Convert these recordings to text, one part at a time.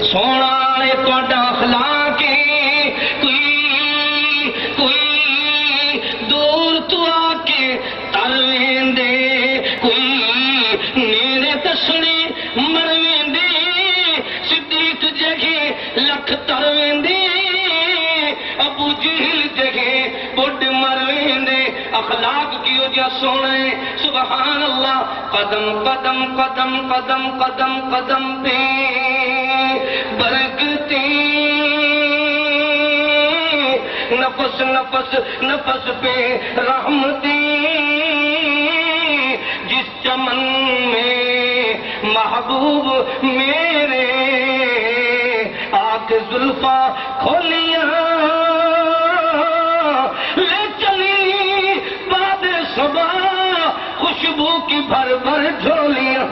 سونا ہے تہاڈا اخلاق کوئی دور تو آ کے تر ویندے کوئی نیڑے دسنے مر ویندے صدیق جگہ لکھ تر ویندے ابو جہل جگہ بڑھ مر ویندے اخلاق کیو جا سونا ہے سبحان اللہ قدم قدم قدم قدم قدم قدم پہ برکتیں نفس نفس نفس پہ رحمتیں جس چمن میں محبوب میرے آ کے زلفاں کھولیاں لے چلی باد صبا خوشبو کی بھر بھر جھولیاں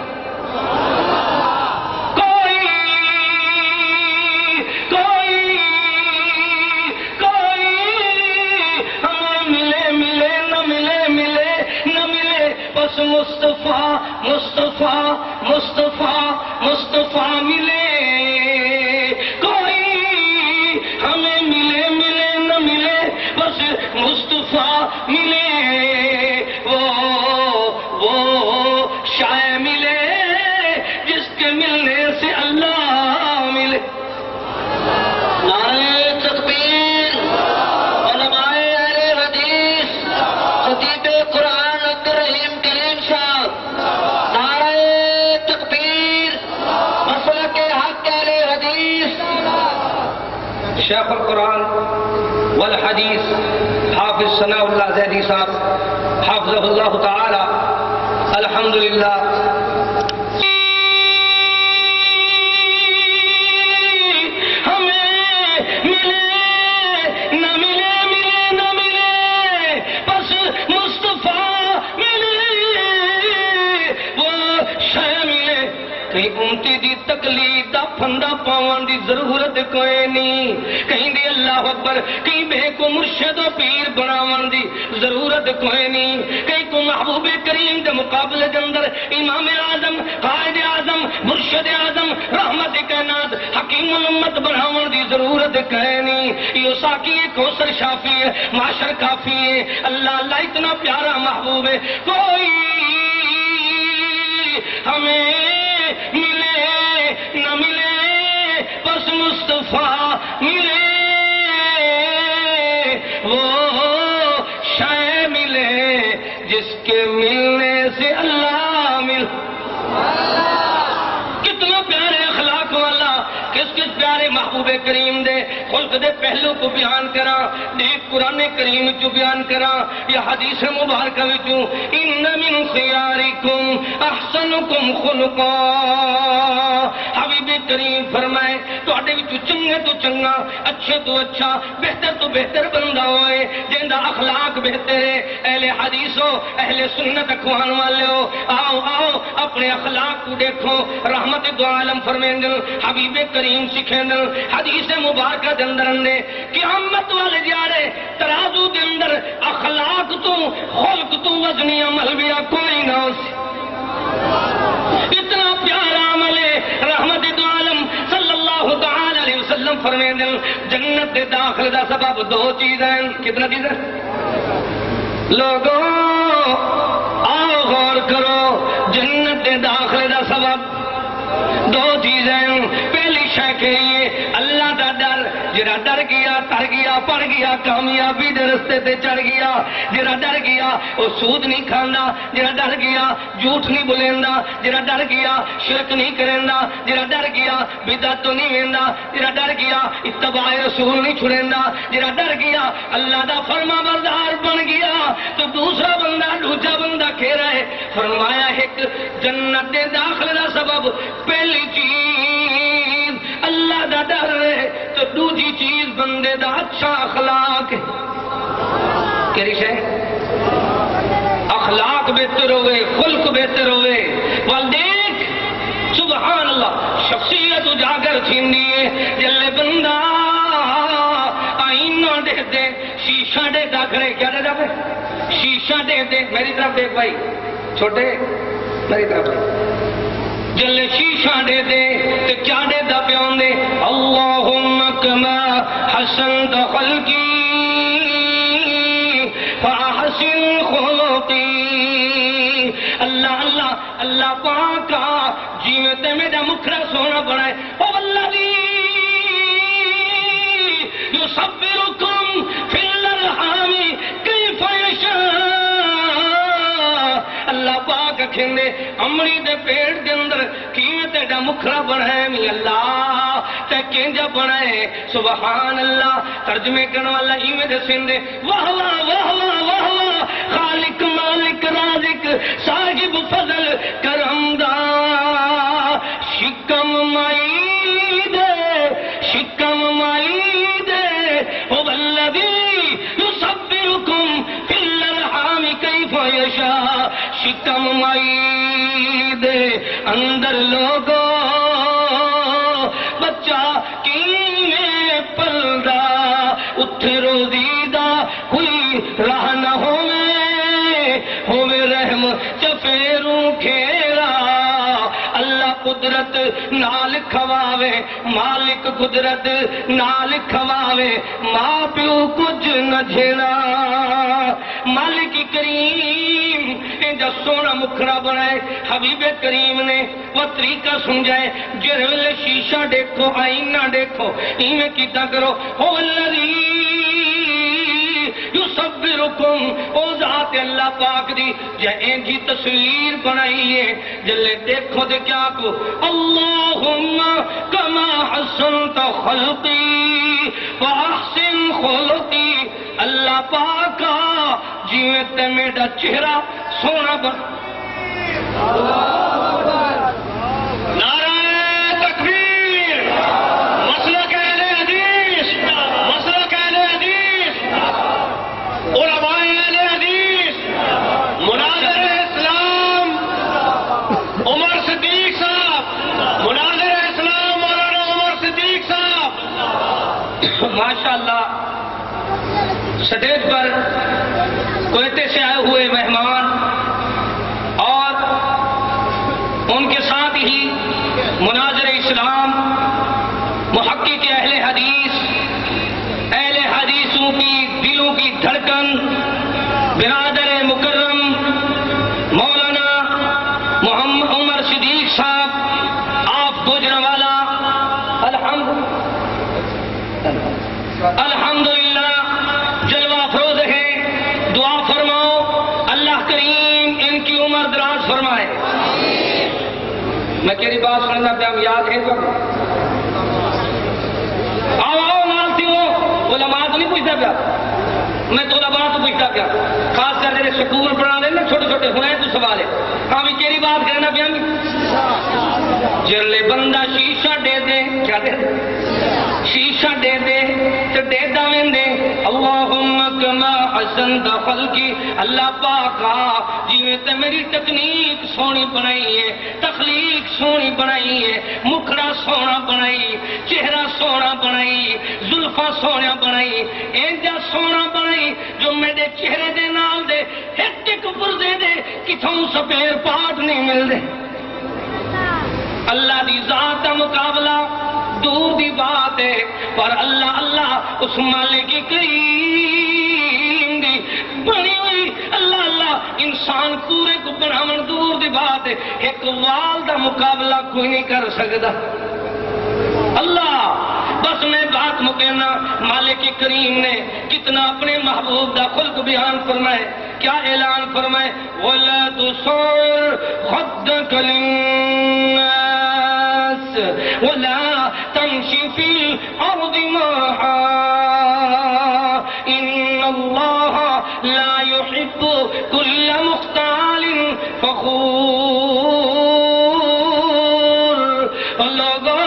مصطفیٰ مصطفیٰ مصطفیٰ مصطفیٰ ملے کوئی ہمیں ملے ملے نہ ملے بس مصطفیٰ ملے وہ شاہ ملے جس کے ملنے سے اللہ ملے نعرہ تکبیر علماء اہل حدیث خطیب قرآن عبدالرحیم شیخ القرآن والحدیث حافظ ثناء اللہ زیدی صاحب حافظہ اللہ تعالی الحمدللہ ہمیں ملے نہ ملے ملے نہ ملے بس مصطفیٰ ملے وہ شے ملے کہیں امتی دی تکلیف دا پھندا پاون دی ضرورت کوئی نہیں کہیں دی اللہ اکبر کہیں بے کو مرشد و پیر بناون دی ضرورت کوئی نہیں کہیں کو محبوب کریم دے مقابلے دے اندر امام اعظم قائد اعظم مرشد اعظم رحمت کائنات حکیم الامت بناون دی ضرورت کوئی نہیں یہ ساکی ہے کوثر شافی ہے معاشر کافی ہے اللہ اللہ اتنا پیارا محبوب ہے کوئی ہمیں ملے نہ ملے بس مصطفیٰ ملے وہ شاہ ملے جس کے ملنے سے اللہ مل کتنا پیارے اخلاق والا کس کس پیارے محبوب کریم دے خلق دے پہلو کو بیان کرا دیکھ قرآن کریم جو بیان کرا یا حدیث مبارکہ وچوں ان من خیارکم احسنکم خلقا حبیب کریم فرمائے تواڈے وچوں چنگے تو چنگا اچھے تو اچھا بہتر تو بہتر بندہ ہوئے جندا اخلاق بہتر ہے اہل حدیث ہو اہل سنت اخوان والے ہو آؤ آؤ اپنے اخلاق کو دیکھو رحمت دو عالم فرمیندن حبیب کریم سکھیندن حدیث مبارکہ دے اندر اندے قیامت والے جارے ترازو دے اندر اخلاق تو خلق تو وزنی عمل بھی کوئی نہ ہو سی اتنا پیارا عمل ہے رحمت دو عالم صلی اللہ تعالی علیہ وسلم فرمیندن جنت دے داخل دا سبب دو چیزیں کتنا چیزیں لوگوں آؤ غور کرو جنت دے داخل دا سبب دو چیزیں پہلی شے کہ یہ اللہ دا ڈر جڑا ڈر گیا تر گیا پڑ گیا کامیابی دے رستے تے چڑھ گیا جڑا ڈر گیا وہ سود نہیں کھاندا جڑا ڈر گیا جھوٹ نہیں بولیندا جڑا ڈر گیا شرک نہیں کریندا جڑا ڈر گیا بدعت تو نہیں ویندا جڑا ڈر گیا اتباع رسول نہیں چھڑیندا جڑا ڈر گیا اللہ دا فرما بردار بن گیا تو دوسرا بندہ دوجا بندہ کہہ ہے فرمایا ایک جنت دے داخلے دا سبب پہلی چیز اللہ دا ڈر ہے تو دوسری چیز بندے دا اچھا اخلاق ہے کہہ رہی ہے اخلاق بہتر ہوئے خلق بہتر ہوئے والدیک سبحان اللہ شخصیت اجاگر چھیندی ہے جلے بندہ آئینہ دے دے شیشہ دے دا کرے کیا دے دا پہ شیشہ دے دے میری طرف دیکھ بھائی چھوٹے میری طرف دیکھ جلے شیشہ دے دے تو کیا دے دا پہ آن دے كما حسنت خلقي فأحسن خلقي. اللہ اللہ اللہ پاکا جیویں تے میرا مکھڑا سونا بنائے. او والذی یصبرکم فی الارحام کیف یشاء. اللہ پاک کھندے امری دے پیٹ دے اندر کیویں تیرا مکھڑا بنائے می اللہ تے کینجا بنائے. سبحان اللہ. ترجمے کرنے والا ایویں دے سندے واہ واہ واہ واہ واہ واہ خالق مالک رازق صاحب فضل کرم دا شکم مائی دے شکم مائی دے. او والذی یصبرکم فی الارحام کیف یشاء. شکم مائی دے اندر لوگو بچہ کیویں پلدا اتھے روزی دا کوئی راہ نہ ہوے رحم چفیروں کھیرا. اللہ قدرت نال کھواوے مالک قدرت نال کھواوے ماں پیو کچھ نہ جھیلا. مالک کریم جا سونا مکھڑا بنائے حبیب کریم نے وہ طریقہ سمجھائے. جس ویلے شیشہ دیکھو آئینہ دیکھو ایویں کیتا کرو. ہو الذی یصبرکم. او ذات اللہ پاک دی جائیں جی تصویر بنائی ہے جلے دیکھو دے کیا کو اللہم کما حسنت خلقی فاحسن خلقی. اللہ پاکا جیویں تے میرا چہرہ سونا بن. نعرہ تکبیر. مسلک اہل حدیث مسلک اہل حدیث علماء اہل حدیث مناظر اسلام عمر صدیق صاحب. مناظر اسلام مولانا عمر صدیق صاحب ماشاءاللہ سٹیج پر کوئٹے سے آئے ہوئے مہمان اور ان کے ساتھ ہی مناظر اسلام محقق اہل حدیثوں کی دلوں کی دھڑکن برادر مکرم مولانا محمد عمر صدیق صاحب آپ گوجرانوالا الحمدللہ جلوہ افروز ہے. دعا فرماؤ اللہ کریم ان کی عمر دراز فرمائے. میں تیری بات سننا پہ ہم یاد ہے تو آؤ مانتی ہوں. علماء تو نہیں پوچھتا پیا میں تو علماء تو پوچھتا پیا خاص کر میرے سکول پڑھا لے نا چھوٹے چھوٹے ہوئے تو سوال ہے. ہاں بھی تیری بات کرنا پیا جلے بندہ شیشہ دے دے کیا دے دے شیشہ دے دے تو دے دیں دے. اللہم کما حسنت خلقی. اللہ پاکا جیویں تے میری تکنیک سونی بنائی ہے تخلیق سونی بنائی ہے مکھڑا سونا بنائی چہرہ سونا بنائی زلفہ سونا بنائی اینجا سونا بنائی جو میرے چہرے دے نال دے ایک پردے دے کتھوں سپیر پاٹ نہیں مل دے. اللہ دی ذات کا مقابلہ دور دی بات ہے پر اللہ اللہ اس مالک کریم دی بنی ہوئی اللہ اللہ انسان پورے کو بناون دور دی بات ہے. ایک وال دا مقابلہ کوئی نہیں کر سکتا. اللہ بس میں بات مکینا مالک کریم نے کتنا اپنے محبوب دا خلق بیان فرمائے. کیا اعلان فرمائے وَلَا تُصَعِّرْ خَدَّكَ لِلنَّاسِ وَلَا تَمْشِ فِي الْأَرْضِ مَرَحًا إِنَّ اللَّهَ لَا يُحِبُّ كُلَّ مُخْتَالٍ فَخُورٍ. لوگو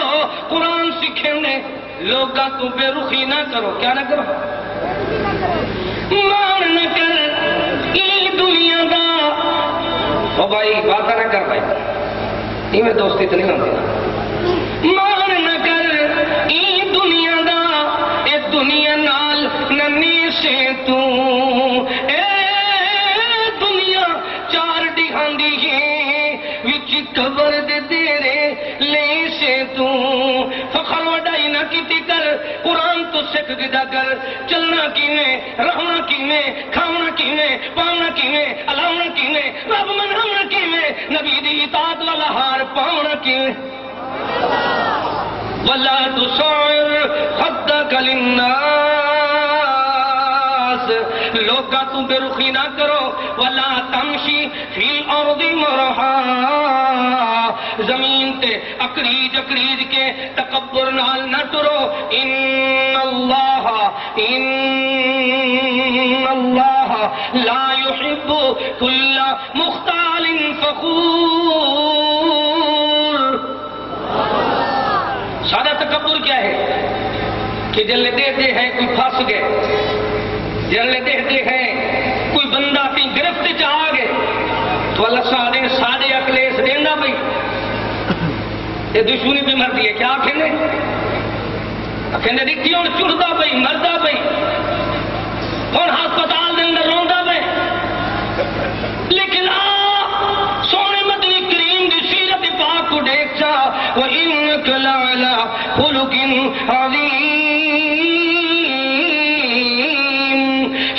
قرآن سکھنے لوگا تو بے رخی نہ کرو. کیا نہ کرو؟ مان نہ کر یہ دنیا دا. او بھائی بات نہ کر بھائی یہ میں دوستی تو نہیں ہوتی. مان نہ کر یہ دنیا دا اے دنیا نال ننی سے تو اے دنیا چار ڈیہاندی ہے وچ قبر دے دیرے لے سے تو فخر وڈائی نہ کیتی کر. سکھ گدا کر چلنا کیویں رہنا کیویں کھانا کیویں پاؤنا کیویں الاؤنا کیویں رب مناونا کیویں نبی دی اطاعت والا ہار پاؤنا کیویں ولا تصعر خدك للناس لوگا تو بے رخی نہ کرو ولا تمشی فی الارض مرحا زمین تے اکریج اکریج کے تکبر نال نہ ٹرو ان اللہ لا يحب كل مختال فخور سادہ تکبر کیا ہے کہ جلے دیتے ہیں کوئی پھنس گئے جلے دیتے ہیں کوئی بندہ اپنی گرفت چاہ گئے تو اللہ سادے اکلیس دینا بھئی یہ دشمنی بھی مردی ہے کیا کہنے کہنے دیکھتی ہوں چڑھتا بھئی مردہ بھئی ہون ہسپتال دے اندر روندا بھئی لیکن سونے مدنی کریم دی سیرت پاک کو دیکھ چا وَإِنَّكَ لَعَلَىٰ خُلُقٍ عَظِيمٍ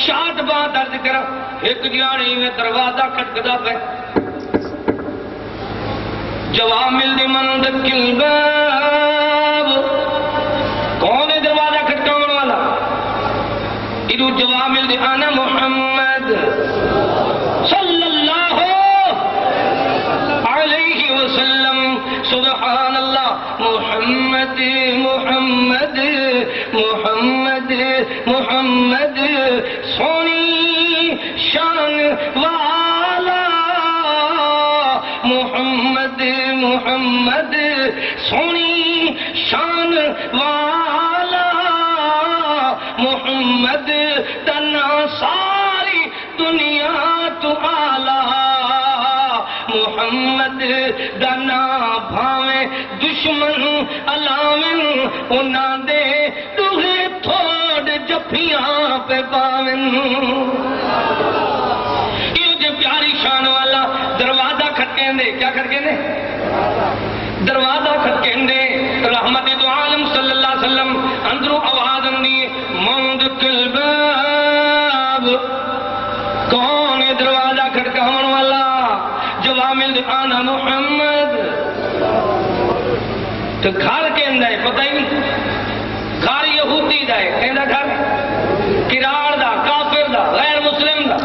شاد بات عرض کرا ایک جاڑی میں دروازہ کھٹکدا پہ جوامل دی مندک الباب کون ہے دروازہ کھٹکاون والا ادو جوامل دی انا محمد صلی اللہ علیہ وسلم سبحان اللہ محمد محمد محمد محمد سونی شان والا محمد محمد سونی شان والا محمد تنا ساری دنیا تو آلہ محمد دنا بھاویں دشمن علاویں انہاں دے دوہے تھوڑ جفیاں پہ باویں یہ جو پیاری شان والا دروازہ کھٹکیں دے کیا کھٹکیں دے دروازہ کھٹکیں دے رحمت دو عالم صلی اللہ علیہ وسلم اندروں آواز اندی مند کلباب کون ہے دروازہ کھٹکاون والا جوامل آنا محمد تو گھر کے اندر پتہ ہی نہیں گھر یہودی دا ہے کہندہ گھر کرار دا کافر دا غیر مسلم دا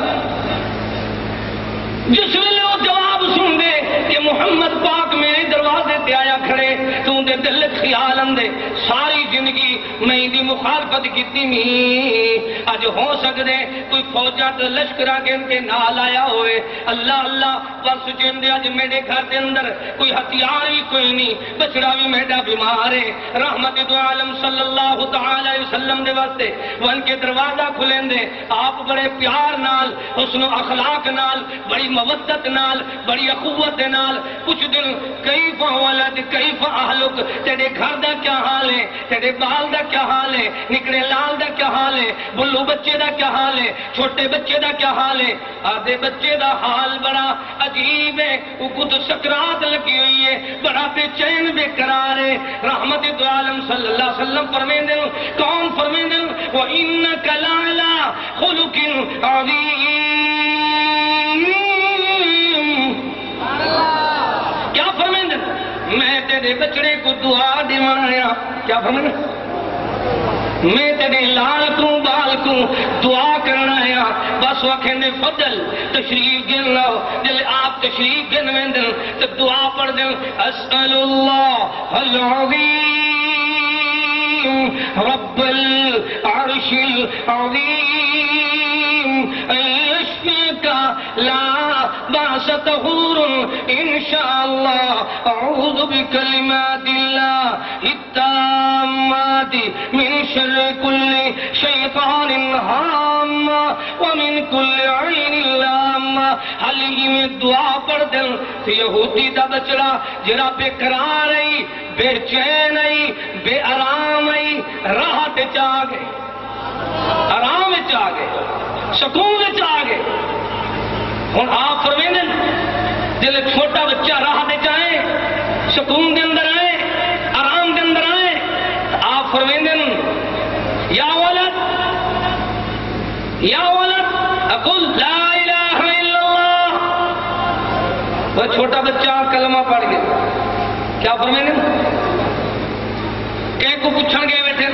جس ویلے وہ جواب سن دے کہ محمد پاک میرے دروازے تے آیا کھڑے تو ان دے دل خیال اندے ساری زندگی میں دی مخالفت کیتی نہیں اج ہو سکدے کوئی فوجا تے لشکرا کے ان کے نال آیا ہوئے اللہ اللہ پرس جندے اج میرے گھر دے اندر کوئی ہتھیار بھی کوئی نہیں بچڑا بھی میرا بیمار ہے رحمت دو عالم صلی اللہ تعالی علیہ وسلم دے واسطے ون کے دروازہ کھلیں دے آپ بڑے پیار نال حسن و اخلاق نال بڑی مودت نال بڑی اخوت نال کچھ دن کیف ولد کیف اہلک تیرے گھر دا کیا حال ہے تیرے بال دا کیا حال ہے نکڑے لال دا کیا حال ہے بلو بچے دا کیا حال ہے چھوٹے بچے دا کیا حال ہے آدھے بچے دا حال بڑا عجیب ہے وہ خود سکرات لگی ہوئی ہے بڑا بے چین بے قرار ہے رحمت دو عالم صلی اللہ علیہ وسلم فرمین دیں کون فرمین دیں وَإِنَّكَ لَعَلَىٰ خُلُقٍ عَظِيمٍ کیا فرمائیں دیں میں تیرے بچڑے کو دعا دیوانا کیا فرمائیں میں تیرے لال کو بال کو دعا کرنا ہے بس وقت فضل تشریف گن لو جلے آپ تشریف گن میں دیں تو دعا پڑھ دیں اسأل اللہ العظیم رب العرش العظیم يشفيك لا بأس طهور إن شاء الله أعوذ بكلمات الله التامات من شر كل شيطان هام ومن كل عين لامة حالی میں دعا پڑھ دیں تو یہودی دا بچڑا جرا بے قرار ہے بے چین ہے بے آرام ہے راحت چاہ گئے آرام چاہ گئے سکون چاہ گئے ہوں آپ فرمائیں جلے چھوٹا بچہ راہ دے چاہے سکون دے اندر آئے آرام دے اندر آئے آپ فرمائیں یا یا ولد اقول لا الہ الا اللہ. وہ چھوٹا بچہ کلمہ پڑھ گیا. کیا فرمائیں گے؟ کہ کو پوچھن گئے بیٹھے